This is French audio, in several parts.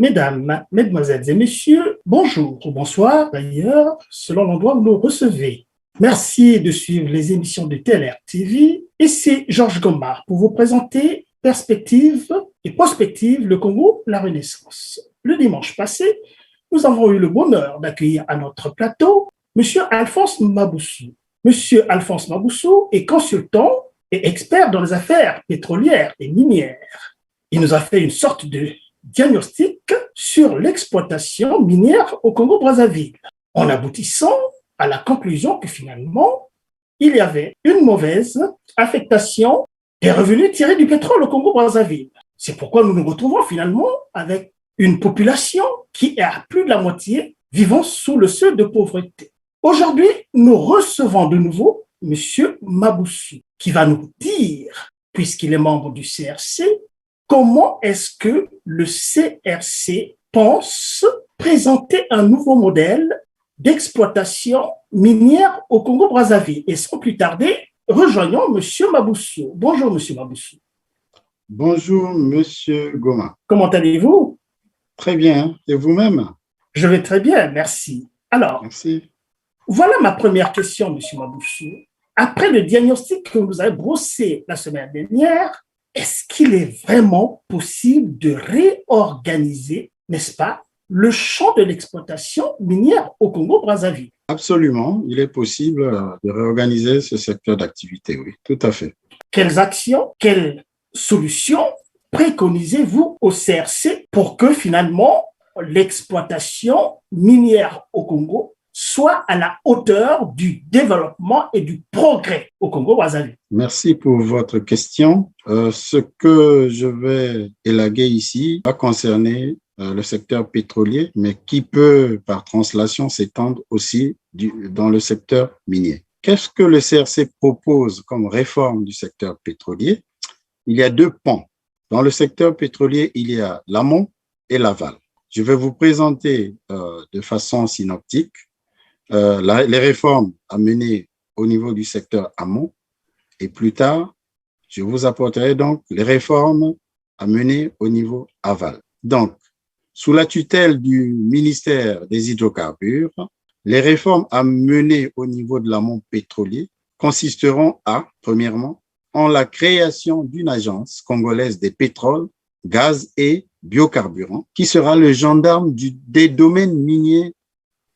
Mesdames, mesdemoiselles et messieurs, bonjour ou bonsoir d'ailleurs, selon l'endroit où vous nous recevez. Merci de suivre les émissions de TLR TV. Ici Georges Gomard pour vous présenter Perspective et Prospective, le Congo, la Renaissance. Le dimanche passé, nous avons eu le bonheur d'accueillir à notre plateau M. Alphonse Maboussou. M. Alphonse Maboussou est consultant et expert dans les affaires pétrolières et minières. Il nous a fait une sorte de diagnostic sur l'exploitation minière au Congo-Brazzaville, en aboutissant à la conclusion que finalement, il y avait une mauvaise affectation des revenus tirés du pétrole au Congo-Brazzaville. C'est pourquoi nous nous retrouvons finalement avec une population qui est à plus de la moitié vivant sous le seuil de pauvreté. Aujourd'hui, nous recevons de nouveau M. Maboussou, qui va nous dire, puisqu'il est membre du CRC, comment est-ce que le CRC pense présenter un nouveau modèle d'exploitation minière au Congo-Brazzaville. Et sans plus tarder, rejoignons M. Maboussou. Bonjour, M. Maboussou. Bonjour, M. Goma. Comment allez-vous? Très bien. Et vous-même? Je vais très bien, merci. Alors, merci. Voilà ma première question, M. Maboussou. Après le diagnostic que vous avez brossé la semaine dernière, est-ce qu'il est vraiment possible de réorganiser, n'est-ce pas, le champ de l'exploitation minière au Congo-Brazzaville? Absolument, il est possible de réorganiser ce secteur d'activité, oui, tout à fait. Quelles actions, quelles solutions préconisez-vous au CRC pour que finalement l'exploitation minière au Congo soit à la hauteur du développement et du progrès au Congo-Brazzaville? Merci pour votre question. Ce que je vais élaguer ici va concerner le secteur pétrolier, mais qui peut, par translation, s'étendre aussi dans le secteur minier. Qu'est-ce que le CRC propose comme réforme du secteur pétrolier? Il y a deux pans. Dans le secteur pétrolier, il y a l'amont et l'aval. Je vais vous présenter de façon synoptique les réformes à mener au niveau du secteur amont et plus tard, je vous apporterai donc les réformes à mener au niveau aval. Donc, sous la tutelle du ministère des Hydrocarbures, les réformes à mener au niveau de l'amont pétrolier consisteront à, premièrement, en la création d'une agence congolaise des pétroles, gaz et biocarburants, qui sera le gendarme des domaines miniers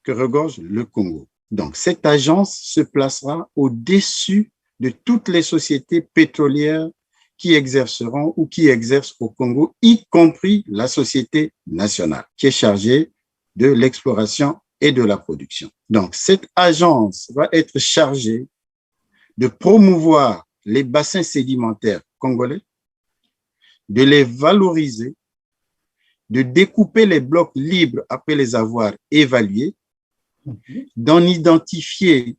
que regorge le Congo. Donc, cette agence se placera au-dessus de toutes les sociétés pétrolières qui exerceront ou qui exercent au Congo, y compris la société nationale, qui est chargée de l'exploration et de la production. Donc, cette agence va être chargée de promouvoir les bassins sédimentaires congolais, de les valoriser, de découper les blocs libres après les avoir évalués, d'en identifier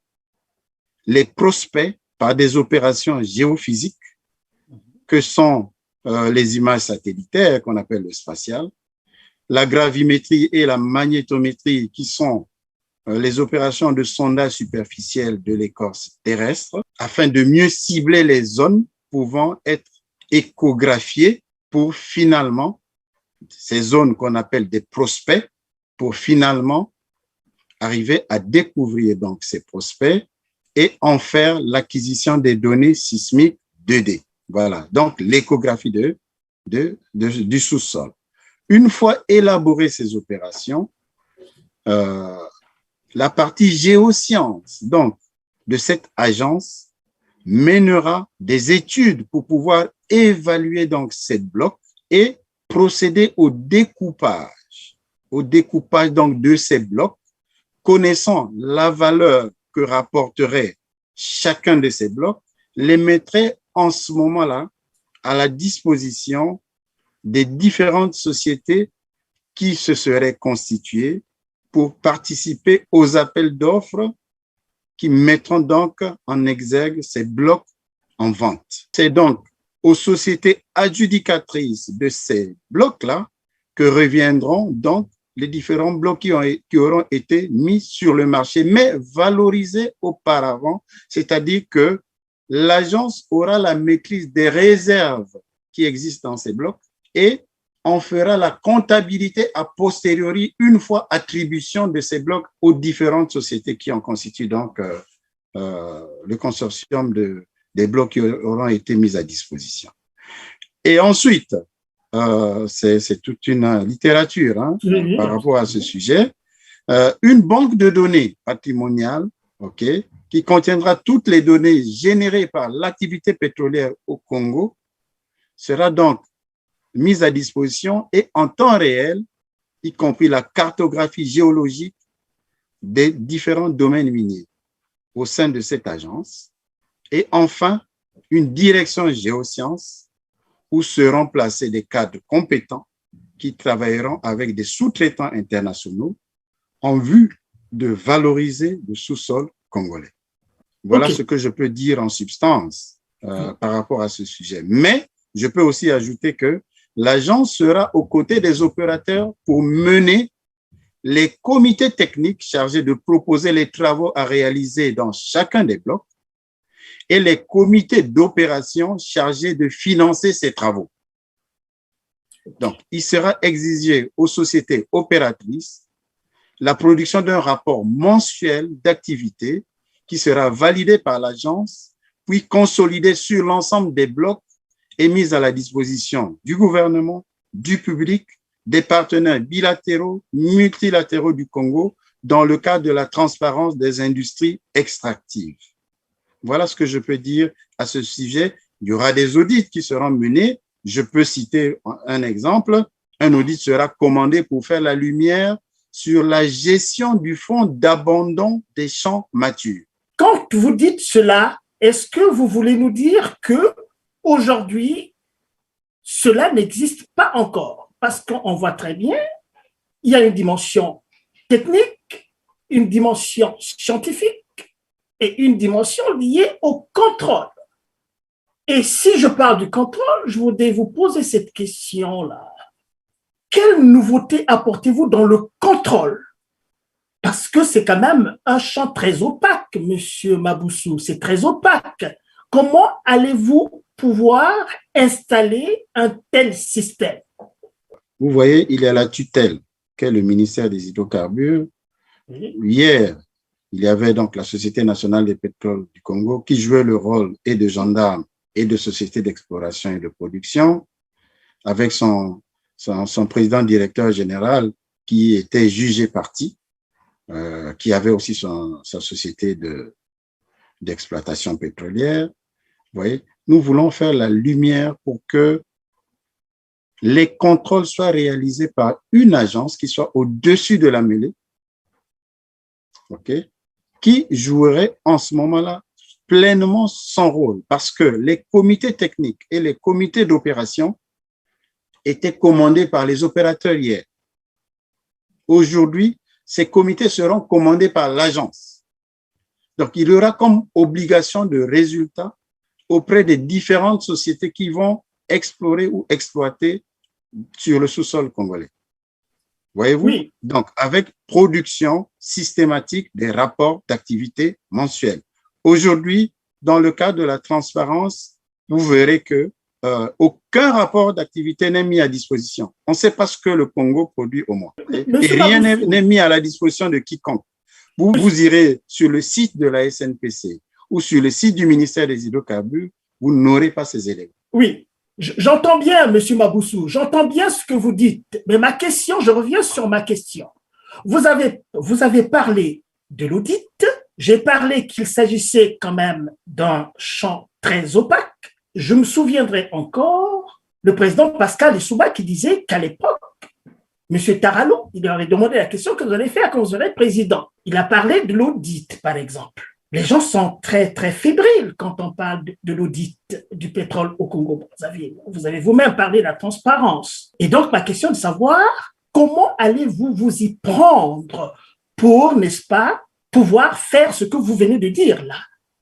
les prospects par des opérations géophysiques que sont les images satellitaires qu'on appelle le spatial, la gravimétrie et la magnétométrie qui sont les opérations de sondage superficiel de l'écorce terrestre afin de mieux cibler les zones pouvant être échographiées pour finalement, ces zones qu'on appelle des prospects, pour finalement arriver à découvrir donc ces prospects et en faire l'acquisition des données sismiques 2D. Voilà, donc l'échographie du sous-sol. Une fois élaborées ces opérations, la partie géosciences donc de cette agence mènera des études pour pouvoir évaluer donc ces blocs et procéder au découpage donc de ces blocs, connaissant la valeur que rapporterait chacun de ces blocs, les mettrait en ce moment-là à la disposition des différentes sociétés qui se seraient constituées pour participer aux appels d'offres qui mettront donc en exergue ces blocs en vente. C'est donc aux sociétés adjudicatrices de ces blocs-là que reviendront donc les différents blocs qui auront été mis sur le marché, mais valorisés auparavant, c'est-à-dire que l'agence aura la maîtrise des réserves qui existent dans ces blocs et on fera la comptabilité a posteriori une fois attribution de ces blocs aux différentes sociétés qui en constituent donc le consortium des blocs qui auront été mis à disposition. Et ensuite, c'est toute une littérature hein, par rapport à ce sujet, une banque de données patrimoniales, qui contiendra toutes les données générées par l'activité pétrolière au Congo, sera donc mise à disposition et en temps réel, y compris la cartographie géologique des différents domaines miniers au sein de cette agence. Et enfin, une direction géosciences où seront placés des cadres compétents qui travailleront avec des sous-traitants internationaux en vue de valoriser le sous-sol congolais. Voilà ce que je peux dire en substance par rapport à ce sujet. Mais je peux aussi ajouter que l'agence sera aux côtés des opérateurs pour mener les comités techniques chargés de proposer les travaux à réaliser dans chacun des blocs et les comités d'opération chargés de financer ces travaux. Donc, il sera exigé aux sociétés opératrices la production d'un rapport mensuel d'activité qui sera validé par l'agence, puis consolidé sur l'ensemble des blocs et mis à la disposition du gouvernement, du public, des partenaires bilatéraux, multilatéraux du Congo dans le cadre de la transparence des industries extractives. Voilà ce que je peux dire à ce sujet. Il y aura des audits qui seront menés. Je peux citer un exemple. Un audit sera commandé pour faire la lumière sur la gestion du fonds d'abandon des champs matures. Quand vous dites cela, est-ce que vous voulez nous dire que aujourd'hui, cela n'existe pas encore? Parce qu'on voit très bien, il y a une dimension technique, une dimension scientifique et une dimension liée au contrôle. Et si je parle du contrôle, je voudrais vous poser cette question-là. Quelle nouveauté apportez-vous dans le contrôle? Parce que c'est quand même un champ très opaque, Monsieur Maboussou, c'est très opaque. Comment allez-vous pouvoir installer un tel système? Vous voyez, il y a la tutelle, qu'est le ministère des Hydrocarbures. Oui. Hier, il y avait donc la Société nationale des pétroles du Congo qui jouait le rôle et de gendarme et de société d'exploration et de production, avec son président directeur général qui était jugé parti, qui avait aussi sa société d'exploitation pétrolière. Vous voyez, nous voulons faire la lumière pour que les contrôles soient réalisés par une agence qui soit au-dessus de la mêlée, qui jouerait en ce moment-là pleinement son rôle, parce que les comités techniques et les comités d'opération étaient commandés par les opérateurs hier. Aujourd'hui, ces comités seront commandés par l'agence. Donc, il y aura comme obligation de résultat auprès des différentes sociétés qui vont explorer ou exploiter sur le sous-sol congolais. Voyez-vous? Oui. Donc, avec production systématique des rapports d'activité mensuels. Aujourd'hui, dans le cadre de la transparence, vous verrez que aucun rapport d'activité n'est mis à disposition. On ne sait pas ce que le Congo produit au mois. Et rien n'est mis à la disposition de quiconque. Vous irez sur le site de la SNPC ou sur le site du ministère des Hydrocarbures, vous n'aurez pas ces éléments. Oui, j'entends bien, M. Maboussou, j'entends bien ce que vous dites, mais ma question, je reviens sur ma question. Vous avez parlé de l'audit, j'ai parlé qu'il s'agissait quand même d'un champ très opaque. Je me souviendrai encore le président Pascal Lissouba qui disait qu'à l'époque, M. Taralo, il avait demandé la question que vous allez faire quand vous serez président. Il a parlé de l'audit, par exemple. Les gens sont très, très fébriles quand on parle de l'audit du pétrole au Congo. Vous avez vous-même parlé de la transparence. Et donc, ma question est de savoir comment allez-vous vous y prendre pour, n'est-ce pas, pouvoir faire ce que vous venez de dire là,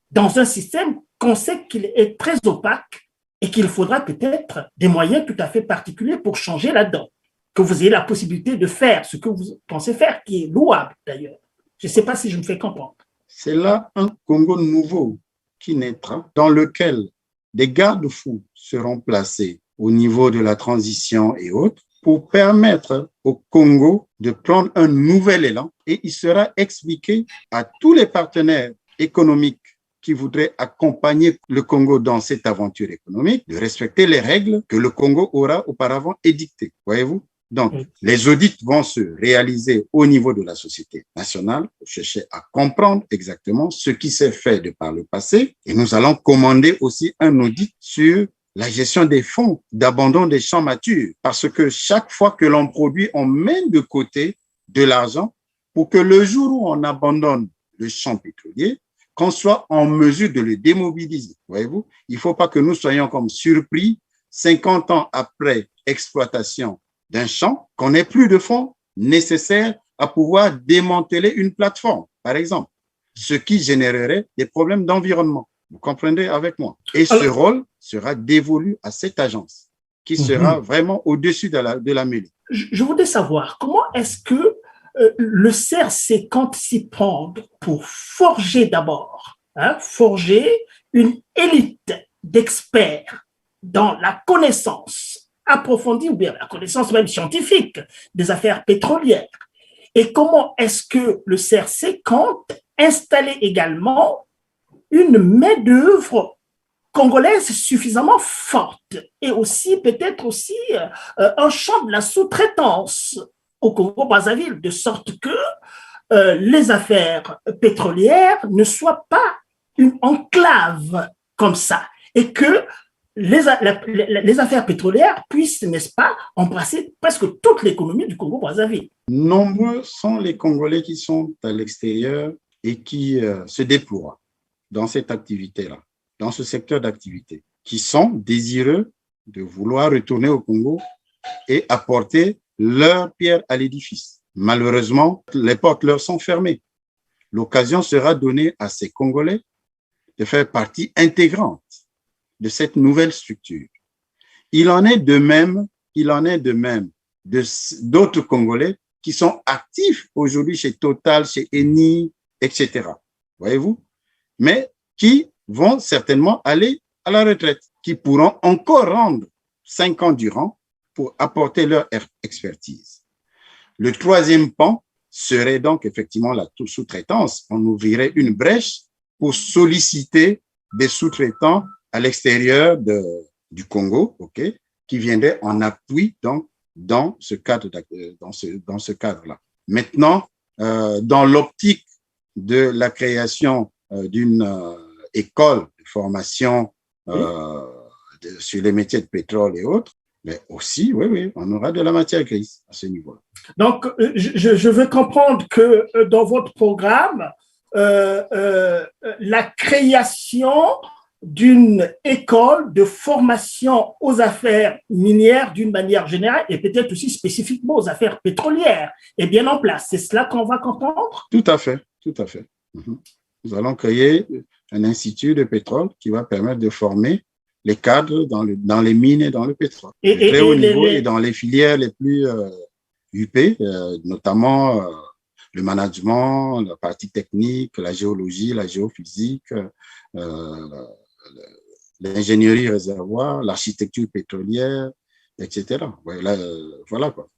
dans un système qu'on sait qu'il est très opaque et qu'il faudra peut-être des moyens tout à fait particuliers pour changer là-dedans, que vous ayez la possibilité de faire ce que vous pensez faire, qui est louable d'ailleurs. Je ne sais pas si je me fais comprendre. C'est là un Congo nouveau qui naîtra, dans lequel des garde-fous seront placés au niveau de la transition et autres, pour permettre au Congo de prendre un nouvel élan et il sera expliqué à tous les partenaires économiques qui voudraient accompagner le Congo dans cette aventure économique de respecter les règles que le Congo aura auparavant édictées. Voyez-vous? Donc, les audits vont se réaliser au niveau de la société nationale pour chercher à comprendre exactement ce qui s'est fait de par le passé. Et nous allons commander aussi un audit sur la gestion des fonds d'abandon des champs matures. Parce que chaque fois que l'on produit, on met de côté de l'argent pour que le jour où on abandonne le champ pétrolier, qu'on soit en mesure de le démobiliser. Voyez-vous? Il ne faut pas que nous soyons comme surpris 50 ans après exploitation d'un champ, qu'on n'ait plus de fonds nécessaires à pouvoir démanteler une plateforme, par exemple, ce qui générerait des problèmes d'environnement. Vous comprenez avec moi? Et ce rôle sera dévolu à cette agence qui sera vraiment au-dessus de la mêlée. Je voudrais savoir comment est-ce que le CRC compte s'y prendre pour forger d'abord, forger une élite d'experts dans la connaissance approfondie ou bien la connaissance même scientifique des affaires pétrolières. Et comment est-ce que le CRC compte installer également une main-d'œuvre congolaise suffisamment forte et aussi peut-être aussi un champ de la sous-traitance au Congo-Brazzaville, de sorte que les affaires pétrolières ne soient pas une enclave comme ça et que les affaires pétrolières puissent, n'est-ce pas, embrasser presque toute l'économie du Congo-Brazzaville. Nombreux sont les Congolais qui sont à l'extérieur et qui se déploient dans cette activité-là, dans ce secteur d'activité, qui sont désireux de vouloir retourner au Congo et apporter leur pierre à l'édifice. Malheureusement, les portes leur sont fermées. L'occasion sera donnée à ces Congolais de faire partie intégrante de cette nouvelle structure. Il en est de même d'autres Congolais qui sont actifs aujourd'hui chez Total, chez Eni, etc. Voyez-vous? Mais qui vont certainement aller à la retraite, qui pourront encore rendre 5 ans durant pour apporter leur expertise. Le troisième pan serait donc effectivement la sous-traitance. On ouvrirait une brèche pour solliciter des sous-traitants à l'extérieur du Congo, qui viendraient en appui donc dans ce cadre-là. Maintenant, dans l'optique de la création d'une école de formation sur les métiers de pétrole et autres, mais aussi, oui, on aura de la matière grise à ce niveau-là. Donc, je veux comprendre que dans votre programme, la création d'une école de formation aux affaires minières d'une manière générale et peut-être aussi spécifiquement aux affaires pétrolières est bien en place. C'est cela qu'on va comprendre? Tout à fait. Nous allons créer un institut de pétrole qui va permettre de former les cadres dans les mines et dans le pétrole. Très haut niveau et dans les filières les plus huppées, notamment le management, la partie technique, la géologie, la géophysique, l'ingénierie réservoir, l'architecture pétrolière, etc. Voilà quoi.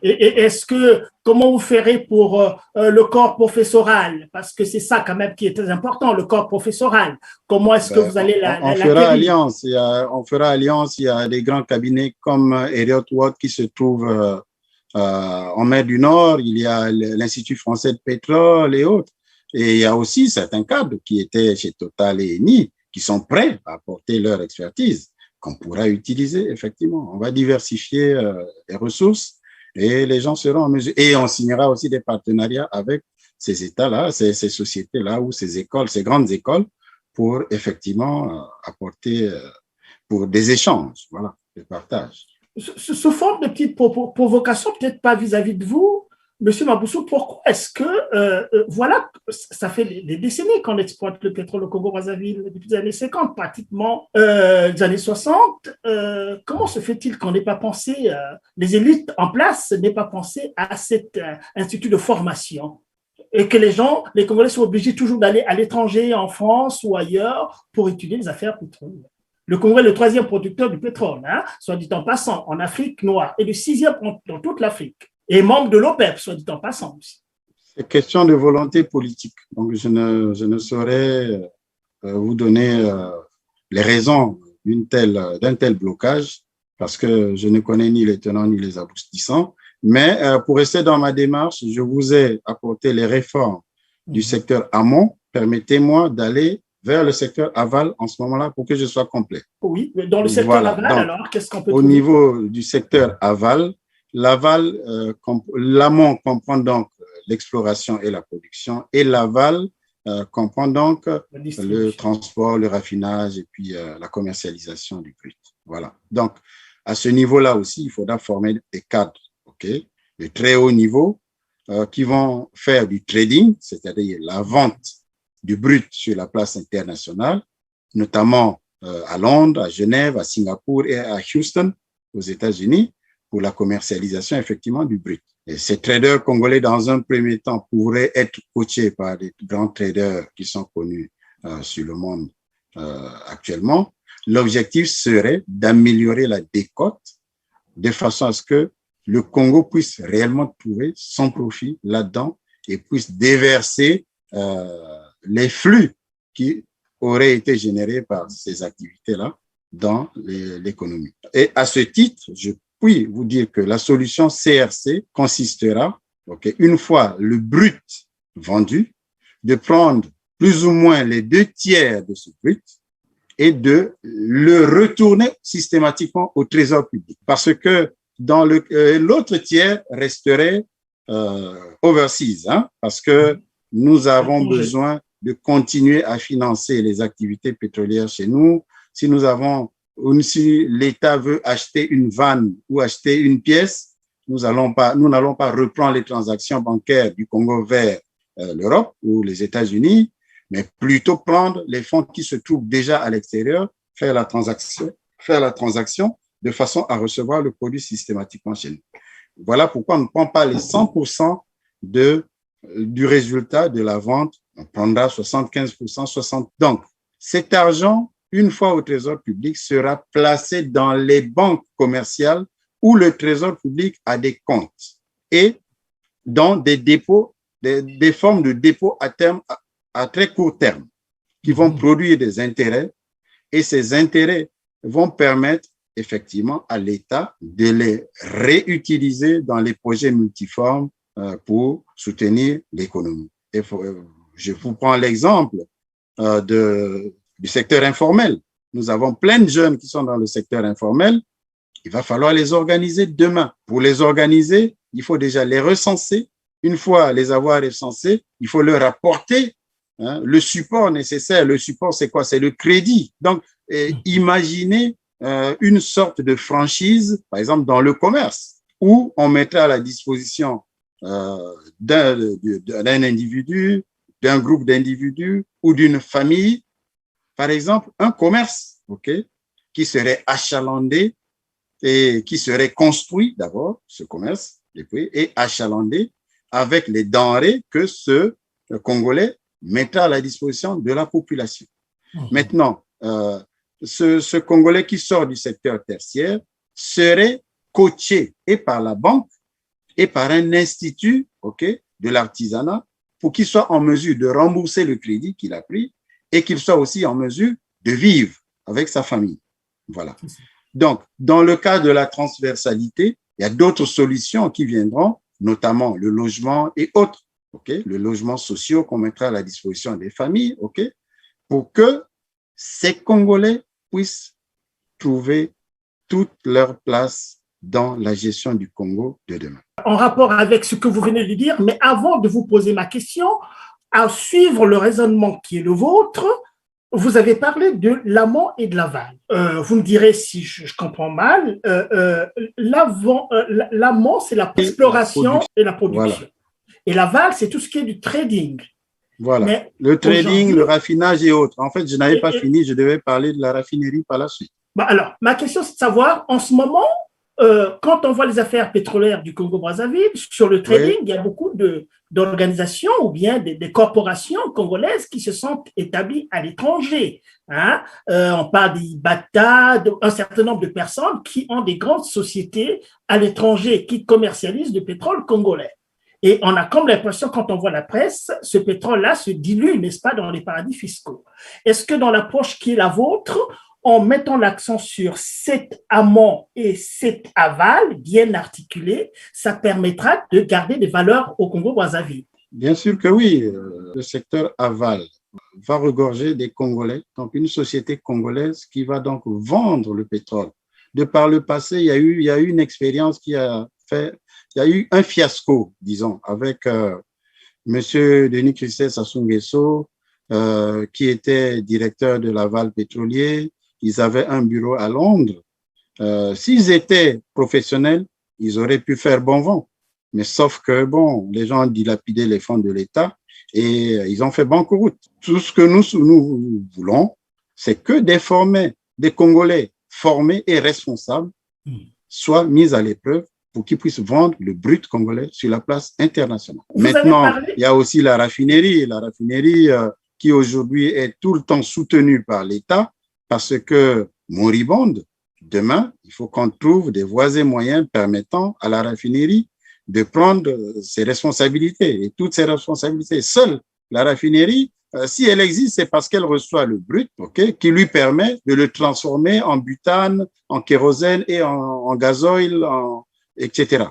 Et est-ce que, comment vous ferez pour le corps professoral? Parce que c'est ça quand même qui est très important, le corps professoral. Comment est-ce que vous allez on fera alliance. On fera alliance. Il y a des grands cabinets comme Heriot Watt qui se trouvent en mer du Nord. Il y a l'Institut français de pétrole et autres. Et il y a aussi certains cadres qui étaient chez Total et Eni qui sont prêts à apporter leur expertise qu'on pourra utiliser, effectivement. On va diversifier les ressources et les gens seront en mesure. Et on signera aussi des partenariats avec ces États-là, ces sociétés-là ou ces écoles, ces grandes écoles pour effectivement apporter pour des échanges, voilà, des partages. Sous forme de petite provocation, peut-être pas vis-à-vis de vous, Monsieur Maboussou, pourquoi est-ce que, voilà, ça fait des décennies qu'on exploite le pétrole au Congo-Brazzaville, depuis les années 50, pratiquement les années 60. Comment se fait-il qu'on n'ait pas pensé, les élites en place n'aient pas pensé à cet institut de formation et que les Congolais sont obligés toujours d'aller à l'étranger, en France ou ailleurs, pour étudier les affaires pétrolières? Le Congo est le 3e producteur du pétrole, hein, soit dit en passant, en Afrique noire, et le 6e dans toute l'Afrique. Et membre de l'OPEP, soit dit en passant aussi. C'est question de volonté politique. Donc, je ne saurais vous donner les raisons d'un tel blocage, parce que je ne connais ni les tenants ni les aboutissants. Mais pour rester dans ma démarche, je vous ai apporté les réformes du secteur amont. Permettez-moi d'aller vers le secteur aval en ce moment-là pour que je sois complet. Oui, mais dans le secteur aval, donc, alors, qu'est-ce qu'on peut trouver? Au niveau du secteur aval, l'amont comprend donc l'exploration et la production, et l'aval comprend donc le transport, le raffinage et puis la commercialisation du brut. Voilà. Donc, à ce niveau-là aussi, il faudra former des cadres, de très haut niveau, qui vont faire du trading, c'est-à-dire la vente du brut sur la place internationale, notamment à Londres, à Genève, à Singapour et à Houston, aux États-Unis, pour la commercialisation effectivement du brut. Et ces traders congolais, dans un premier temps, pourraient être coachés par des grands traders qui sont connus sur le monde actuellement. L'objectif serait d'améliorer la décote de façon à ce que le Congo puisse réellement trouver son profit là-dedans et puisse déverser les flux qui auraient été générés par ces activités-là dans l'économie. Et à ce titre, je puis vous dire que la solution CRC consistera, une fois le brut vendu, de prendre plus ou moins les 2/3 de ce brut et de le retourner systématiquement au trésor public. Parce que dans l'autre tiers resterait overseas, parce que nous avons besoin de continuer à financer les activités pétrolières chez nous. Si l'État veut acheter une vanne ou acheter une pièce, nous n'allons pas reprendre les transactions bancaires du Congo vers l'Europe ou les États-Unis, mais plutôt prendre les fonds qui se trouvent déjà à l'extérieur, faire la transaction de façon à recevoir le produit systématiquement chez nous. Voilà pourquoi on ne prend pas les 100% du résultat de la vente, on prendra 75%, 60%. Donc, cet argent, une fois au Trésor public, sera placé dans les banques commerciales où le Trésor public a des comptes et dans des dépôts, des formes de dépôts à terme, à très court terme, qui vont produire des intérêts, et ces intérêts vont permettre effectivement à l'État de les réutiliser dans les projets multiformes pour soutenir l'économie. Et je vous prends l'exemple du secteur informel. Nous avons plein de jeunes qui sont dans le secteur informel. Il va falloir les organiser demain. Pour les organiser, il faut déjà les recenser. Une fois les avoir recensés, il faut leur apporter le support nécessaire. Le support, c'est quoi? C'est le crédit. Donc, imaginez une sorte de franchise, par exemple, dans le commerce, où on mettra à la disposition d'un individu, d'un groupe d'individus ou d'une famille, par exemple, un commerce, qui serait achalandé et qui serait construit d'abord, ce commerce, et achalandé avec les denrées que ce Congolais mettra à la disposition de la population. Maintenant, ce Congolais qui sort du secteur tertiaire serait coaché et par la banque et par un institut de l'artisanat pour qu'il soit en mesure de rembourser le crédit qu'il a pris et qu'il soit aussi en mesure de vivre avec sa famille. Voilà. Donc, dans le cas de la transversalité, il y a d'autres solutions qui viendront, notamment le logement et autres, le logement social qu'on mettra à la disposition des familles, pour que ces Congolais puissent trouver toute leur place dans la gestion du Congo de demain. En rapport avec ce que vous venez de dire, mais avant de vous poser ma question, à suivre le raisonnement qui est le vôtre, vous avez parlé de l'amont et de l'aval. Vous me direz si je comprends mal, l'amont, c'est l'exploration et la production. Voilà. Et l'aval, c'est tout ce qui est du trading. Voilà, mais le trading, le raffinage et autres. En fait, je n'avais pas fini, je devais parler de la raffinerie par la suite. Alors, ma question, c'est de savoir, en ce moment, quand on voit les affaires pétrolières du Congo-Brazzaville, sur le trading, il y a beaucoup d'organisations ou bien des corporations congolaises qui se sont établies à l'étranger. Hein. On parle d'Ibata, d'un certain nombre de personnes qui ont des grandes sociétés à l'étranger qui commercialisent du pétrole congolais. Et on a comme l'impression, quand on voit la presse, ce pétrole-là se dilue, n'est-ce pas, dans les paradis fiscaux. Est-ce que dans l'approche qui est la vôtre, en mettant l'accent sur cet amont et cet aval bien articulé, ça permettra de garder des valeurs au Congo-Brazzaville? Bien sûr que oui. Le secteur aval va regorger des Congolais, donc une société congolaise qui va donc vendre le pétrole. De par le passé, il y a eu une expérience qui a fait, il y a eu un fiasco, disons, avec Monsieur Denis Christès Sassou Nguesso, qui était directeur de l'aval pétrolier. Ils avaient un bureau à Londres. S'ils étaient professionnels, ils auraient pu faire bon vent. Mais sauf que, bon, les gens ont dilapidé les fonds de l'État et ils ont fait banqueroute. Tout ce que nous voulons, c'est que des Congolais formés et responsables soient mis à l'épreuve pour qu'ils puissent vendre le brut congolais sur la place internationale. Maintenant, il y a aussi la raffinerie qui aujourd'hui est tout le temps soutenue par l'État parce que moribonde, demain, il faut qu'on trouve des voies et moyens permettant à la raffinerie de prendre ses responsabilités. Et toutes ces responsabilités, seule la raffinerie, si elle existe, c'est parce qu'elle reçoit le brut, qui lui permet de le transformer en butane, en kérosène et en gazoil, etc.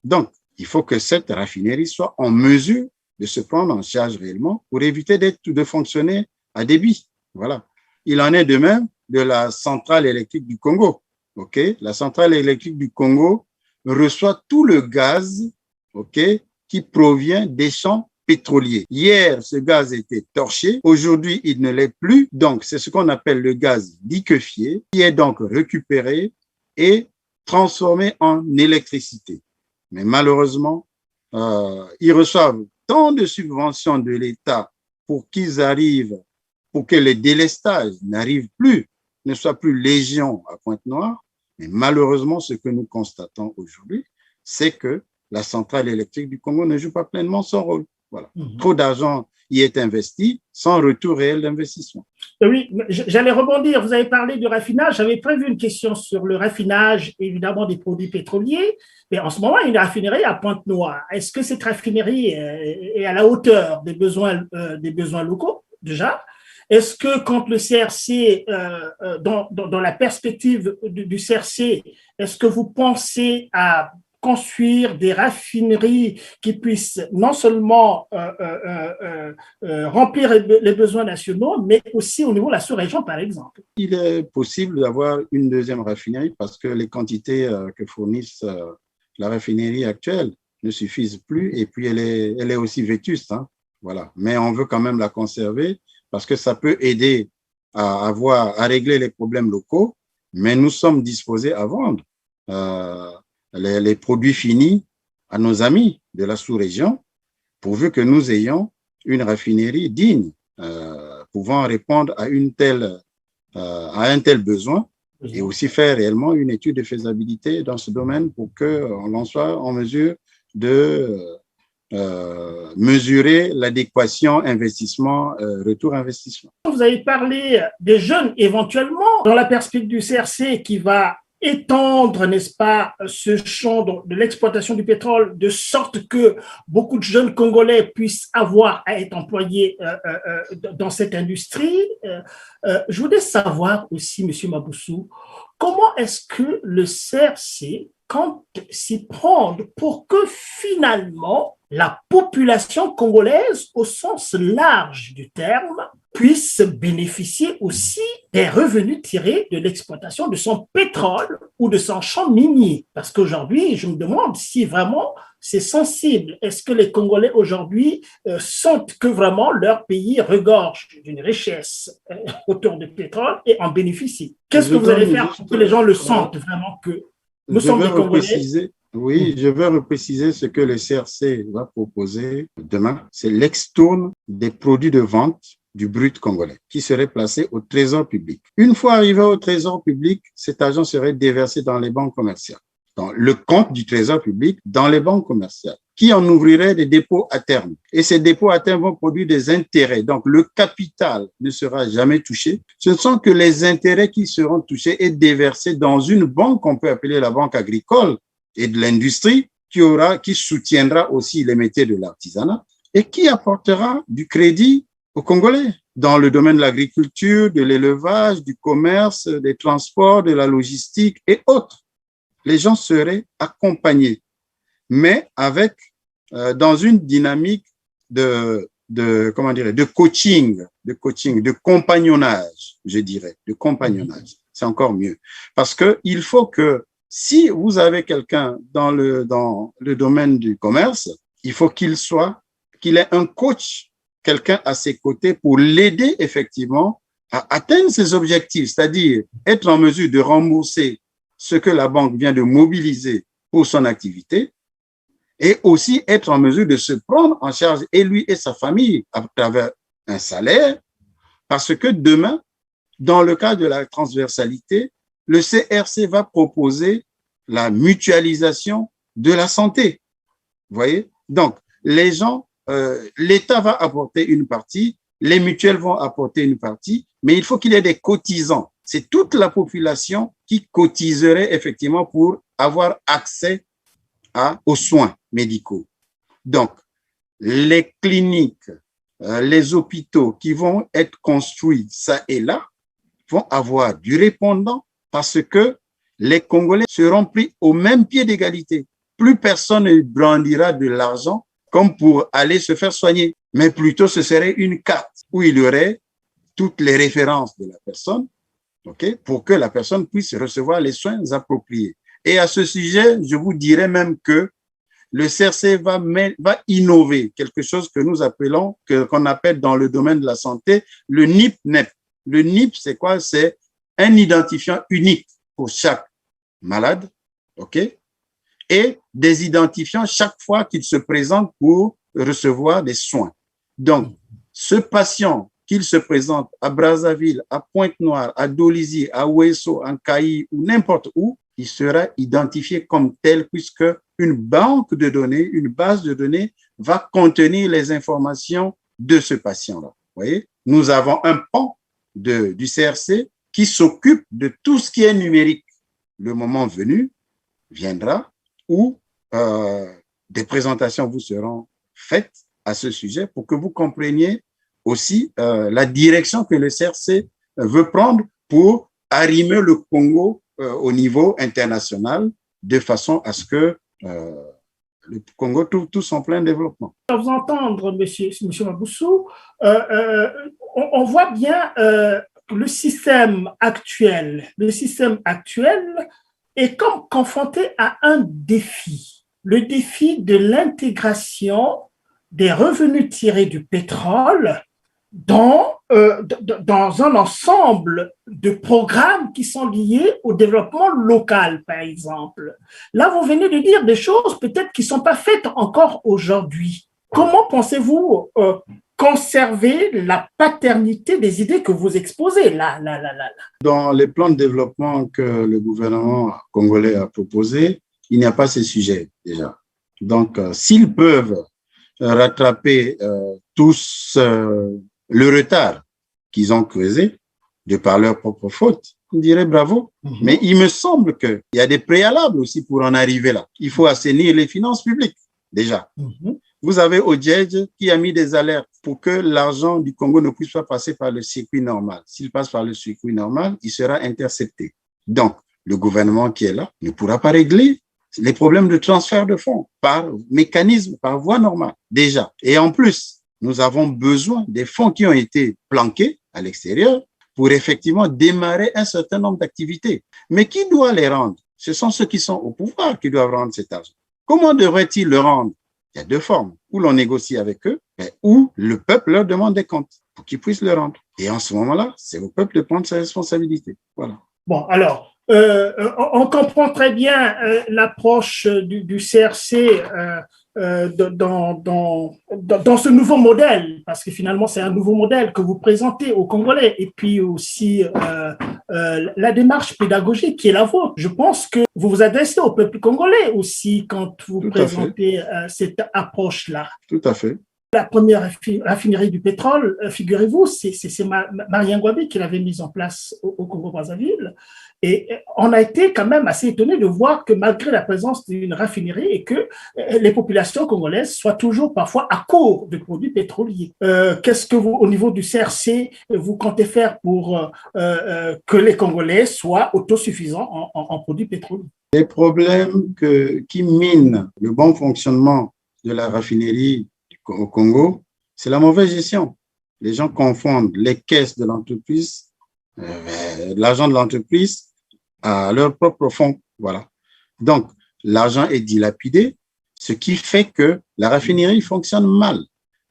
Donc, il faut que cette raffinerie soit en mesure de se prendre en charge réellement pour éviter de fonctionner à débit. Voilà. Il en est de même de la centrale électrique du Congo. La centrale électrique du Congo reçoit tout le gaz qui provient des champs pétroliers. Hier, ce gaz était torché. Aujourd'hui, il ne l'est plus. Donc, c'est ce qu'on appelle le gaz liquéfié qui est donc récupéré et transformé en électricité. Mais malheureusement, ils reçoivent tant de subventions de l'État pour que les délestages n'arrivent plus, ne soient plus légion à Pointe-Noire. Mais malheureusement, ce que nous constatons aujourd'hui, c'est que la centrale électrique du Congo ne joue pas pleinement son rôle. Voilà. Trop d'argent y est investi sans retour réel d'investissement. Oui, j'allais rebondir. Vous avez parlé du raffinage. J'avais prévu une question sur le raffinage, évidemment, des produits pétroliers. Mais en ce moment, il y a une raffinerie à Pointe-Noire. Est-ce que cette raffinerie est à la hauteur des besoins locaux, déjà? Est-ce que quand le CRC, dans la perspective du CRC, est-ce que vous pensez à construire des raffineries qui puissent non seulement remplir les besoins nationaux, mais aussi au niveau de la sous-région, par exemple? Il est possible d'avoir une deuxième raffinerie parce que les quantités que fournissent la raffinerie actuelle ne suffisent plus et puis elle est aussi vétuste. Voilà. Mais on veut quand même la conserver parce que ça peut aider à régler les problèmes locaux, mais nous sommes disposés à vendre les produits finis à nos amis de la sous-région, pourvu que nous ayons une raffinerie digne, pouvant répondre à un tel besoin et aussi faire réellement une étude de faisabilité dans ce domaine pour qu'on en soit en mesure de mesurer l'adéquation retour investissement. Vous avez parlé des jeunes éventuellement dans la perspective du CRC qui va étendre, n'est-ce pas, ce champ de l'exploitation du pétrole de sorte que beaucoup de jeunes Congolais puissent avoir à être employés dans cette industrie. Je voudrais savoir aussi, M. Maboussou, comment est-ce que le CRC compte s'y prendre pour que finalement la population congolaise, au sens large du terme, puisse bénéficier aussi des revenus tirés de l'exploitation de son pétrole ou de son champ minier. Parce qu'aujourd'hui, je me demande si vraiment c'est sensible. Est-ce que les Congolais aujourd'hui sentent que vraiment leur pays regorge d'une richesse autour du pétrole et en bénéficie? Qu'est-ce que vous allez faire pour que les gens le sentent vraiment que nous sommes des Congolais? Oui, je vais repréciser ce que le CRC va proposer demain. C'est l'extourne des produits de vente du brut congolais qui serait placé au trésor public. Une fois arrivé au trésor public, cet argent serait déversé dans les banques commerciales, dans le compte du trésor public, dans les banques commerciales. qui en ouvrirait des dépôts à terme. Et ces dépôts à terme vont produire des intérêts. Donc, le capital ne sera jamais touché. Ce ne sont que les intérêts qui seront touchés et déversés dans une banque qu'on peut appeler la banque agricole et de l'industrie qui soutiendra aussi les métiers de l'artisanat et qui apportera du crédit aux Congolais dans le domaine de l'agriculture, de l'élevage, du commerce, des transports, de la logistique et autres. Les gens seraient accompagnés, mais avec dans une dynamique de coaching, de compagnonnage, je dirais, de compagnonnage. C'est encore mieux. Parce que il faut que si vous avez quelqu'un dans le domaine du commerce, il faut qu'il ait un coach, quelqu'un à ses côtés pour l'aider effectivement à atteindre ses objectifs, c'est-à-dire être en mesure de rembourser ce que la banque vient de mobiliser pour son activité et aussi être en mesure de se prendre en charge, et lui et sa famille, à travers un salaire, parce que demain, dans le cas de la transversalité, le CRC va proposer la mutualisation de la santé. Vous voyez? Donc, les gens, l'État va apporter une partie, les mutuelles vont apporter une partie, mais il faut qu'il y ait des cotisants. C'est toute la population qui cotiserait effectivement pour avoir accès aux soins médicaux. Donc, les cliniques, les hôpitaux qui vont être construits ça et là vont avoir du répondant parce que les Congolais seront pris au même pied d'égalité. Plus personne ne brandira de l'argent comme pour aller se faire soigner, mais plutôt ce serait une carte où il y aurait toutes les références de la personne, okay, pour que la personne puisse recevoir les soins appropriés. Et à ce sujet, je vous dirais même que le CRC va innover quelque chose que nous appelons, qu'on appelle dans le domaine de la santé, le NIP-NEP. Le NIP, c'est quoi? C'est un identifiant unique pour chaque malade, ok? Et des identifiants chaque fois qu'il se présente pour recevoir des soins. Donc, ce patient, qu'il se présente à Brazzaville, à Pointe-Noire, à Dolisie, à Ouesso, en Kaï ou n'importe où, il sera identifié comme tel puisque une banque de données, une base de données va contenir les informations de ce patient-là. Vous voyez? Nous avons un pan du CRC qui s'occupe de tout ce qui est numérique. Le moment venu viendra où des présentations vous seront faites à ce sujet pour que vous compreniez aussi la direction que le CRC veut prendre pour arrimer le Congo au niveau international de façon à ce que le Congo trouve tout son plein développement. À vous entendre, monsieur Maboussou, on voit bien le système actuel est comme confronté à un défi, le défi de l'intégration des revenus tirés du pétrole dans un ensemble de programmes qui sont liés au développement local, par exemple. Là, vous venez de dire des choses peut-être qui ne sont pas faites encore aujourd'hui. Comment pensez-vous conserver la paternité des idées que vous exposez là? Dans les plans de développement que le gouvernement congolais a proposés, il n'y a pas ces sujets déjà. Donc, s'ils peuvent rattraper tous le retard qu'ils ont causé de par leur propre faute, on dirait bravo. Mais il me semble qu'il y a des préalables aussi pour en arriver là. Il faut assainir les finances publiques, déjà. Vous avez Odjedj qui a mis des alertes pour que l'argent du Congo ne puisse pas passer par le circuit normal. S'il passe par le circuit normal, il sera intercepté. Donc, le gouvernement qui est là ne pourra pas régler les problèmes de transfert de fonds par mécanisme, par voie normale, déjà. Et en plus, nous avons besoin des fonds qui ont été planqués à l'extérieur pour effectivement démarrer un certain nombre d'activités. Mais qui doit les rendre? Ce sont ceux qui sont au pouvoir qui doivent rendre cet argent. Comment devraient-ils le rendre? Il y a deux formes. Ou l'on négocie avec eux, ou le peuple leur demande des comptes pour qu'ils puissent le rendre. Et en ce moment-là, c'est au peuple de prendre ses responsabilités. Voilà. Bon, alors, on comprend très bien l'approche du CRC dans ce nouveau modèle, parce que finalement, c'est un nouveau modèle que vous présentez aux Congolais, et puis aussi la démarche pédagogique qui est la vôtre. Je pense que vous vous adressez au peuple congolais aussi quand vous présentez cette approche-là. Tout à fait. La première raffinerie du pétrole, figurez-vous, c'est Marien Ngouabi qui l'avait mise en place au Congo-Brazzaville. Et on a été quand même assez étonnés de voir que malgré la présence d'une raffinerie et que les populations congolaises soient toujours parfois à court de produits pétroliers. Qu'est-ce que vous, au niveau du CRC, vous comptez faire pour que les Congolais soient autosuffisants en produits pétroliers? Les problèmes qui minent le bon fonctionnement de la raffinerie au Congo, c'est la mauvaise gestion. Les gens confondent les caisses de l'entreprise, l'argent de l'entreprise à leur propre fonds. Voilà. Donc, l'argent est dilapidé, ce qui fait que la raffinerie fonctionne mal.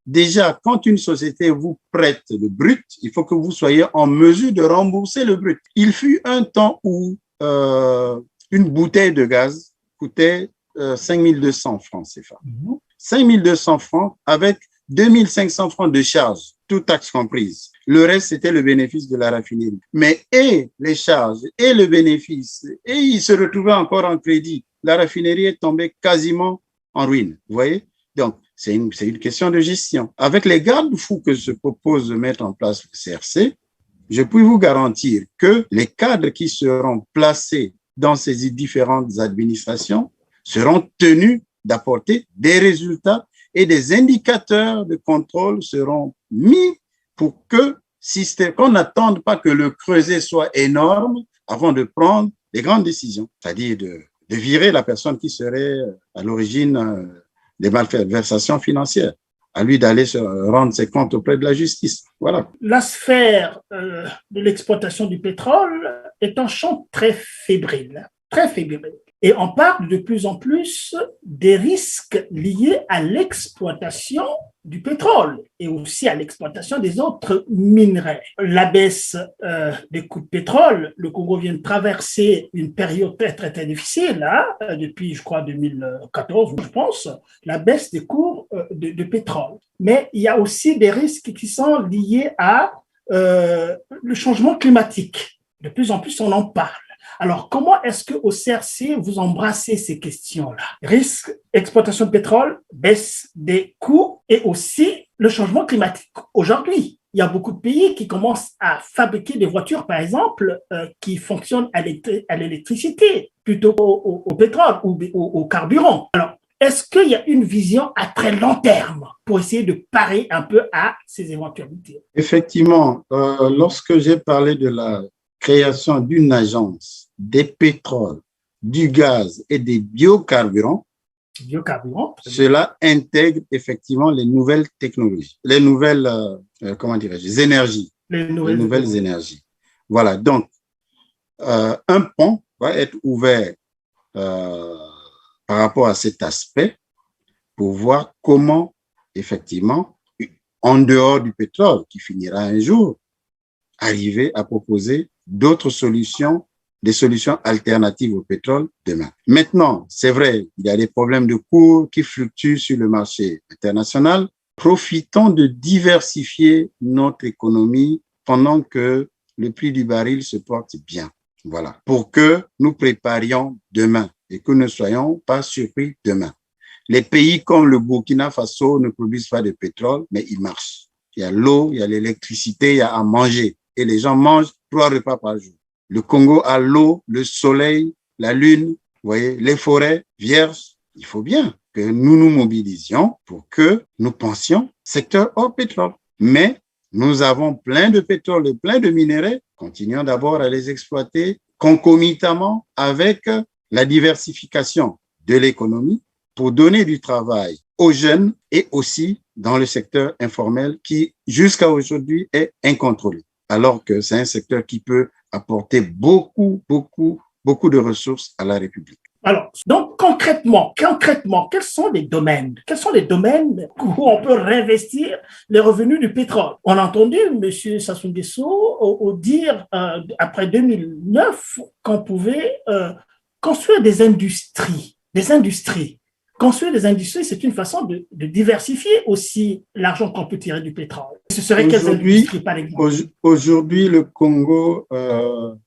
Déjà, quand une société vous prête le brut, il faut que vous soyez en mesure de rembourser le brut. Il fut un temps où une bouteille de gaz coûtait 5200 francs CFA. 5200 francs avec 2500 francs de charge, toute taxe comprise. Le reste, c'était le bénéfice de la raffinerie. Mais et les charges et le bénéfice, et il se retrouvait encore en crédit. La raffinerie est tombée quasiment en ruine. Vous voyez? Donc, c'est une question de gestion. Avec les garde-fous que se propose de mettre en place le CRC, je peux vous garantir que les cadres qui seront placés dans ces différentes administrations seront tenus d'apporter des résultats et des indicateurs de contrôle seront mis pour qu'on n'attende pas que le creuset soit énorme avant de prendre les grandes décisions, c'est-à-dire de virer la personne qui serait à l'origine des malversations financières. À lui d'aller se rendre ses comptes auprès de la justice. Voilà. La sphère de l'exploitation du pétrole est un champ très fébrile, très fébrile. Et on parle de plus en plus des risques liés à l'exploitation du pétrole et aussi à l'exploitation des autres minerais. La baisse des coûts de pétrole, le Congo vient de traverser une période très, très, très difficile, hein, depuis, je crois, 2014, je pense, la baisse des cours de pétrole. Mais il y a aussi des risques qui sont liés à le changement climatique. De plus en plus, on en parle. Alors, comment est-ce qu'au CRC, vous embrassez ces questions-là? Risque, exploitation de pétrole, baisse des coûts et aussi le changement climatique. Aujourd'hui, il y a beaucoup de pays qui commencent à fabriquer des voitures, par exemple, qui fonctionnent à l'électricité plutôt au pétrole ou au carburant. Alors, est-ce qu'il y a une vision à très long terme pour essayer de parer un peu à ces éventualités? Effectivement, lorsque j'ai parlé de la création d'une agence des pétroles, du gaz et des biocarburants, cela intègre effectivement les nouvelles technologies, les nouvelles, énergies, les nouvelles énergies. Voilà, donc un pont va être ouvert par rapport à cet aspect pour voir comment effectivement, en dehors du pétrole qui finira un jour, arriver à proposer d'autres solutions, des solutions alternatives au pétrole demain. Maintenant, c'est vrai, il y a des problèmes de cours qui fluctuent sur le marché international. Profitons de diversifier notre économie pendant que le prix du baril se porte bien. Voilà, pour que nous préparions demain et que ne soyons pas surpris demain. Les pays comme le Burkina Faso ne produisent pas de pétrole, mais ils marchent. Il y a l'eau, il y a l'électricité, il y a à manger. Et les gens mangent 3 repas par jour. Le Congo a l'eau, le soleil, la lune, vous voyez, les forêts vierges. Il faut bien que nous nous mobilisions pour que nous pensions secteur hors pétrole. Mais nous avons plein de pétrole et plein de minéraux. Continuons d'abord à les exploiter concomitamment avec la diversification de l'économie pour donner du travail aux jeunes et aussi dans le secteur informel qui, jusqu'à aujourd'hui, est incontrôlé. Alors que c'est un secteur qui peut apporter beaucoup de ressources à la République. Alors, donc concrètement, quels sont les domaines où on peut réinvestir les revenus du pétrole? On a entendu M. Sassou Nguesso dire après 2009 qu'on pouvait construire des industries Construire des industries, c'est une façon de diversifier aussi l'argent qu'on peut tirer du pétrole. Ce serait quelles industries, par exemple? Aujourd'hui, le Congo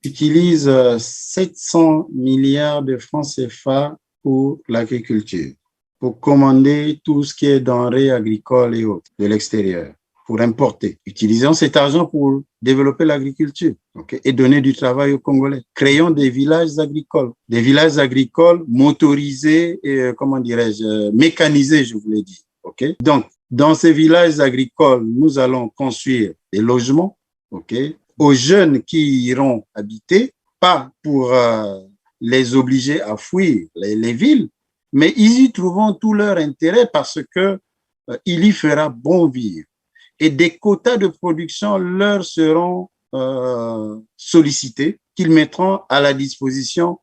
utilise 700 milliards de francs CFA pour l'agriculture, pour commander tout ce qui est denrées agricoles et autres de l'extérieur, pour importer. Utilisons cet argent pour développer l'agriculture, okay, et donner du travail aux Congolais. Créons des villages agricoles motorisés et, comment dirais-je, mécanisés, je voulais dire. Okay? Donc, dans ces villages agricoles, nous allons construire des logements, okay, aux jeunes qui iront habiter, pas pour les obliger à fuir les villes, mais ils y trouveront tout leur intérêt parce que il y fera bon vivre. Et des quotas de production leur seront sollicités, qu'ils mettront à la disposition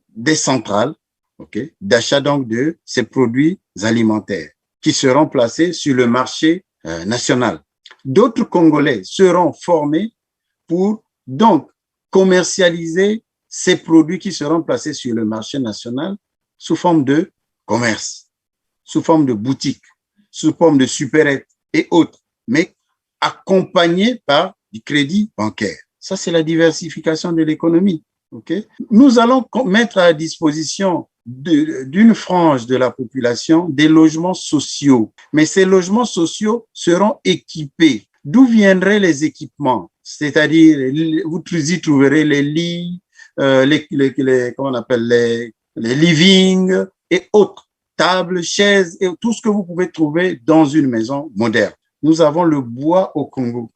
des centrales, okay, d'achat donc de ces produits alimentaires qui seront placés sur le marché national. D'autres Congolais seront formés pour donc commercialiser ces produits qui seront placés sur le marché national sous forme de commerce, sous forme de boutique, sous forme de supérette et autres, mais accompagnés par du crédit bancaire. Ça, c'est la diversification de l'économie. Okay? Nous allons mettre à disposition d'une frange de la population des logements sociaux. Mais ces logements sociaux seront équipés. D'où viendraient les équipements? C'est-à-dire, vous y trouverez les lits, comment on appelle, les livings et autres, tables, chaises et tout ce que vous pouvez trouver dans une maison moderne. Nous avons le bois au Congo.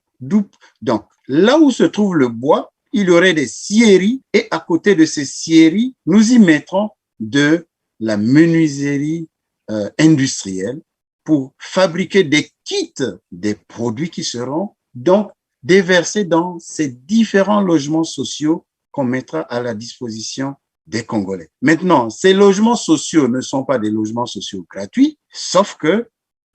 Donc, là où se trouve le bois, il y aurait des scieries et à côté de ces scieries, nous y mettrons de la menuiserie industrielle pour fabriquer des kits, des produits qui seront donc déversés dans ces différents logements sociaux qu'on mettra à la disposition des Congolais. Maintenant, ces logements sociaux ne sont pas des logements sociaux gratuits, sauf que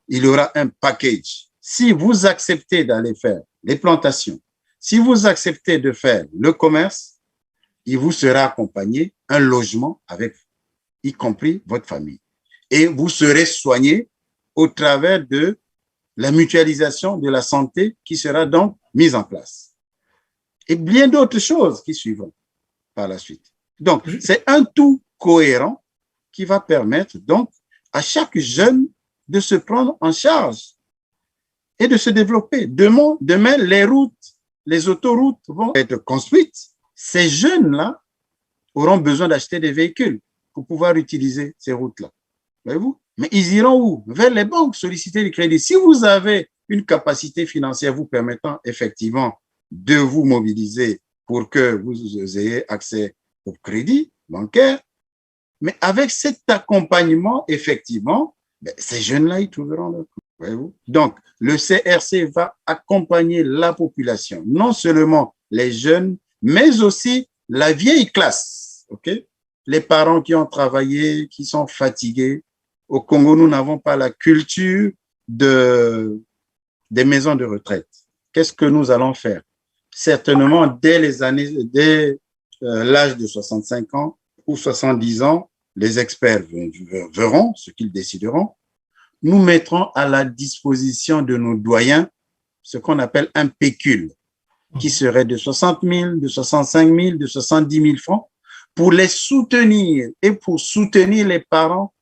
il y aura un package. Si vous acceptez d'aller faire les plantations, si vous acceptez de faire le commerce, il vous sera accompagné un logement avec, y compris votre famille. Et vous serez soigné au travers de la mutualisation de la santé qui sera donc mise en place. Et bien d'autres choses qui suivront par la suite. Donc, c'est un tout cohérent qui va permettre donc à chaque jeune de se prendre en charge et de se développer. Demain, les routes, les autoroutes vont être construites. Ces jeunes-là auront besoin d'acheter des véhicules pour pouvoir utiliser ces routes-là. Voyez-vous? Mais ils iront où? Vers les banques, solliciter du crédit. Si vous avez une capacité financière vous permettant effectivement de vous mobiliser pour que vous ayez accès au crédit bancaire, mais avec cet accompagnement, effectivement, ces jeunes-là, ils trouveront leur coup. Voyez-vous? Donc, le CRC va accompagner la population, non seulement les jeunes, mais aussi la vieille classe. Okay? Les parents qui ont travaillé, qui sont fatigués. Au Congo, nous n'avons pas la culture des maisons de retraite. Qu'est-ce que nous allons faire? Certainement, dès l'âge de 65 ans ou 70 ans, les experts verront ce qu'ils décideront. Nous mettrons à la disposition de nos doyens ce qu'on appelle un pécule, qui serait de 60 000, de 65 000, de 70 000 francs, pour les soutenir et pour soutenir les parents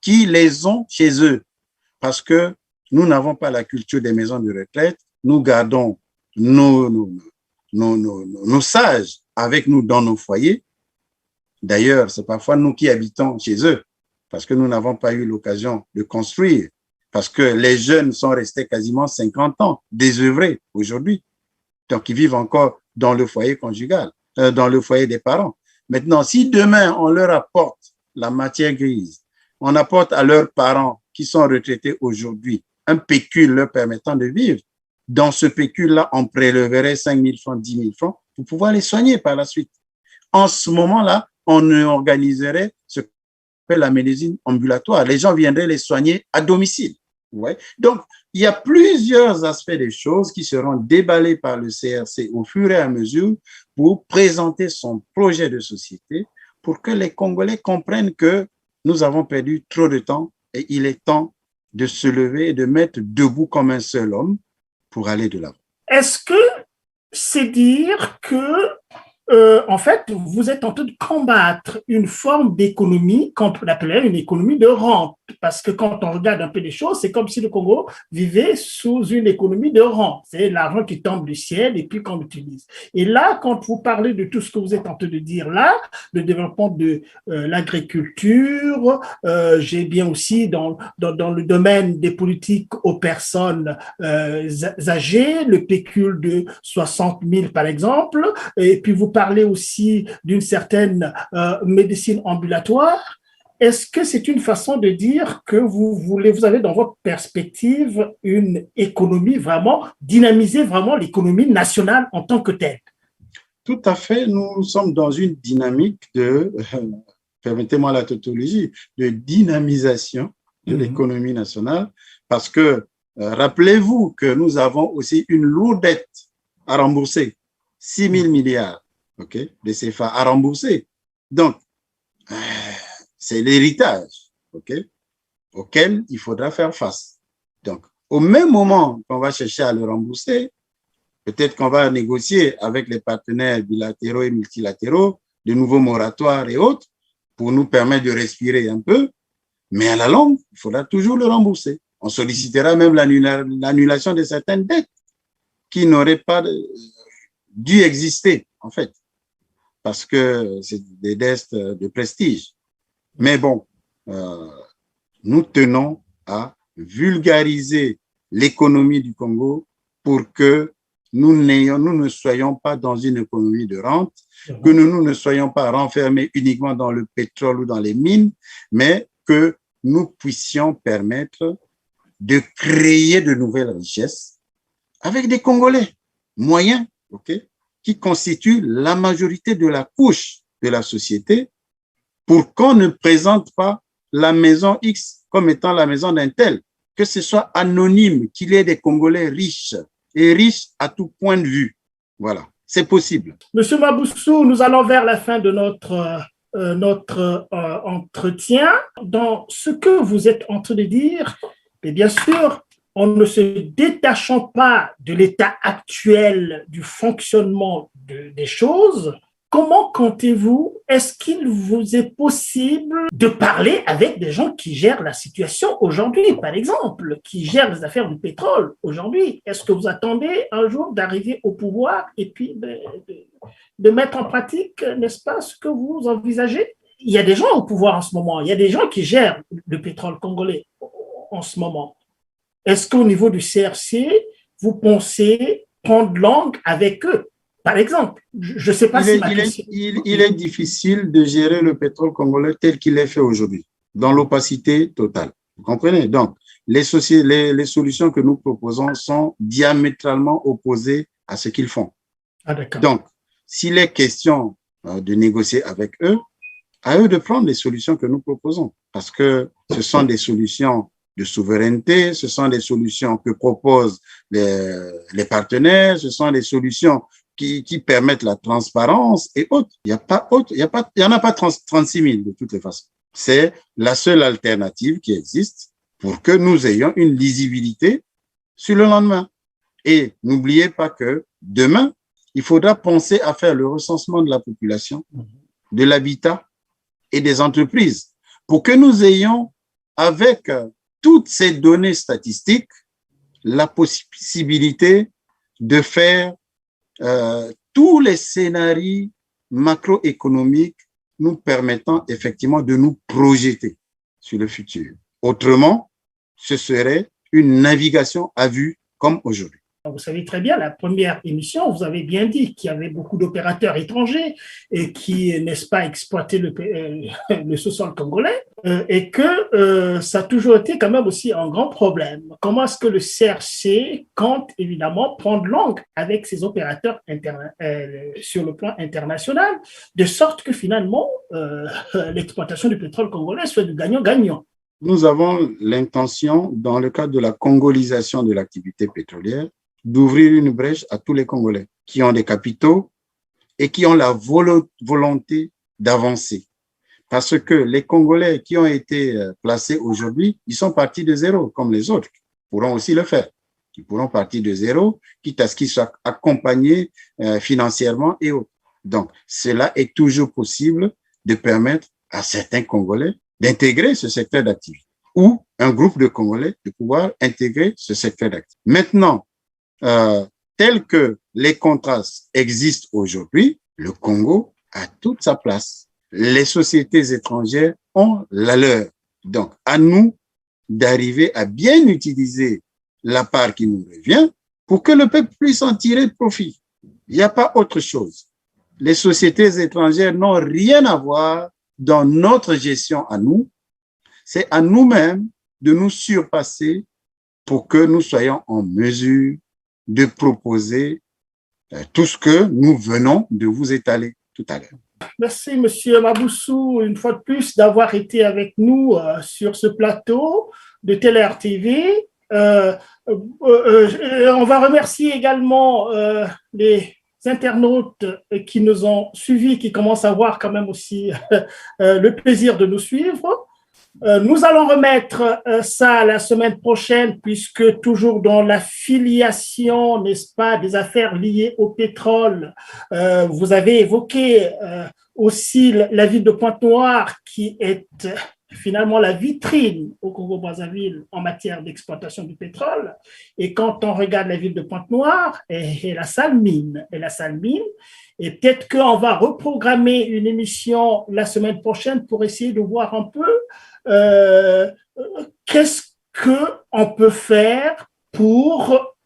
qui les ont chez eux. Parce que nous n'avons pas la culture des maisons de retraite, nous gardons nos sages avec nous dans nos foyers. D'ailleurs, c'est parfois nous qui habitons chez eux, parce que nous n'avons pas eu l'occasion de construire, parce que les jeunes sont restés quasiment 50 ans désœuvrés aujourd'hui. Donc, ils vivent encore dans le foyer conjugal, dans le foyer des parents. Maintenant, si demain, on leur apporte la matière grise, on apporte à leurs parents qui sont retraités aujourd'hui un pécule leur permettant de vivre, dans ce pécule-là, on prélèverait 5 000 francs, 10 000 francs pour pouvoir les soigner par la suite. En ce moment-là, on organiserait ce qu'on appelle la médecine ambulatoire. Les gens viendraient les soigner à domicile. Ouais. Donc, il y a plusieurs aspects des choses qui seront déballés par le CRC au fur et à mesure pour présenter son projet de société pour que les Congolais comprennent que nous avons perdu trop de temps et il est temps de se lever et de mettre debout comme un seul homme pour aller de l'avant. Est-ce que c'est dire que en fait, vous êtes en train de combattre une forme d'économie qu'on appelait une économie de rente. Parce que quand on regarde un peu les choses, c'est comme si le Congo vivait sous une économie de rente. C'est l'argent qui tombe du ciel et puis qu'on utilise. Et là, quand vous parlez de tout ce que vous êtes en train de dire là, le développement de l'agriculture, j'ai bien aussi dans le domaine des politiques aux personnes âgées, le pécule de 60 000 par exemple, et puis vous parlez aussi d'une certaine médecine ambulatoire. Est-ce que c'est une façon de dire que vous avez dans votre perspective une économie vraiment, dynamiser vraiment l'économie nationale en tant que telle? Tout à fait, nous sommes dans une dynamique de, permettez-moi la tautologie, de dynamisation de l'économie nationale parce que rappelez-vous que nous avons aussi une lourde dette à rembourser, 6 000 milliards de CFA à rembourser. Donc, c'est l'héritage auquel il faudra faire face. Donc, au même moment qu'on va chercher à le rembourser, peut-être qu'on va négocier avec les partenaires bilatéraux et multilatéraux de nouveaux moratoires et autres pour nous permettre de respirer un peu. Mais à la longue, il faudra toujours le rembourser. On sollicitera même l'annulation de certaines dettes qui n'auraient pas dû exister, en fait, parce que c'est des dettes de prestige. Mais bon, nous tenons à vulgariser l'économie du Congo pour que nous ne soyons pas dans une économie de rente, que nous ne soyons pas renfermés uniquement dans le pétrole ou dans les mines, mais que nous puissions permettre de créer de nouvelles richesses avec des Congolais moyens, qui constituent la majorité de la couche de la société, pour qu'on ne présente pas la maison X comme étant la maison d'un tel, que ce soit anonyme, qu'il y ait des Congolais riches et riches à tout point de vue. Voilà, c'est possible. Monsieur Maboussou, nous allons vers la fin de notre entretien. Dans ce que vous êtes en train de dire, et bien sûr, en ne se détachant pas de l'état actuel du fonctionnement des choses, comment comptez-vous, est-ce qu'il vous est possible de parler avec des gens qui gèrent la situation aujourd'hui, par exemple, qui gèrent les affaires du pétrole aujourd'hui? Est-ce que vous attendez un jour d'arriver au pouvoir et puis de mettre en pratique, n'est-ce pas, ce que vous envisagez? Il y a des gens au pouvoir en ce moment, il y a des gens qui gèrent le pétrole congolais en ce moment. Est-ce qu'au niveau du CRC, vous pensez prendre langue avec eux? Par exemple, je ne sais pas si il est difficile de gérer le pétrole congolais tel qu'il est fait aujourd'hui, dans l'opacité totale. Vous comprenez? Donc, les solutions que nous proposons sont diamétralement opposées à ce qu'ils font. Ah, d'accord. Donc, s'il est question de négocier avec eux, à eux de prendre les solutions que nous proposons, parce que ce sont des solutions de souveraineté, ce sont des solutions que proposent les partenaires, ce sont des solutions qui permettent la transparence et autres. Il y en a pas 36 000 de toutes les façons. C'est la seule alternative qui existe pour que nous ayons une lisibilité sur le lendemain. Et n'oubliez pas que demain, il faudra penser à faire le recensement de la population, de l'habitat et des entreprises pour que nous ayons, avec toutes ces données statistiques, la possibilité de faire tous les scénarios macroéconomiques nous permettant effectivement de nous projeter sur le futur. Autrement, ce serait une navigation à vue comme aujourd'hui. Vous savez très bien, la première émission, vous avez bien dit qu'il y avait beaucoup d'opérateurs étrangers et qui, n'est-ce pas, exploitaient le sous-sol congolais et que ça a toujours été quand même aussi un grand problème. Comment est-ce que le CRC compte évidemment prendre langue avec ces opérateurs sur le plan international, de sorte que finalement l'exploitation du pétrole congolais soit du gagnant-gagnant? Nous avons l'intention, dans le cadre de la congolisation de l'activité pétrolière, d'ouvrir une brèche à tous les Congolais qui ont des capitaux et qui ont la volonté d'avancer. Parce que les Congolais qui ont été placés aujourd'hui, ils sont partis de zéro, comme les autres, qui pourront aussi le faire. Ils pourront partir de zéro, quitte à ce qu'ils soient accompagnés financièrement et autres. Donc, cela est toujours possible de permettre à certains Congolais d'intégrer ce secteur d'activité ou un groupe de Congolais de pouvoir intégrer ce secteur d'activité. Maintenant, tel que les contrats existent aujourd'hui, le Congo a toute sa place. Les sociétés étrangères ont la leur. Donc, à nous d'arriver à bien utiliser la part qui nous revient pour que le peuple puisse en tirer profit. Il n'y a pas autre chose. Les sociétés étrangères n'ont rien à voir dans notre gestion à nous. C'est à nous-mêmes de nous surpasser pour que nous soyons en mesure de proposer tout ce que nous venons de vous étaler tout à l'heure. Merci, Monsieur Maboussou, une fois de plus, d'avoir été avec nous sur ce plateau de TELER TV. On va remercier également les internautes qui nous ont suivis, qui commencent à avoir quand même aussi le plaisir de nous suivre. Nous allons remettre ça la semaine prochaine, puisque toujours dans la filiation, n'est-ce pas, des affaires liées au pétrole, vous avez évoqué aussi la ville de Pointe-Noire, qui est finalement la vitrine au Congo-Brazzaville en matière d'exploitation du pétrole. Et quand on regarde la ville de Pointe-Noire, et la sale mine, et peut-être qu'on va reprogrammer une émission la semaine prochaine pour essayer de voir un peu qu'est-ce qu'on peut faire pour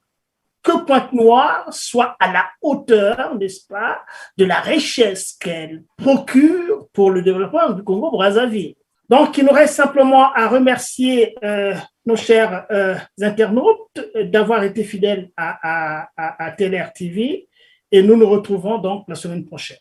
que Pointe-Noire soit à la hauteur, n'est-ce pas, de la richesse qu'elle procure pour le développement du Congo-Brazzaville. Donc, il nous reste simplement à remercier nos chers internautes d'avoir été fidèles à TELER TV et nous nous retrouvons donc la semaine prochaine.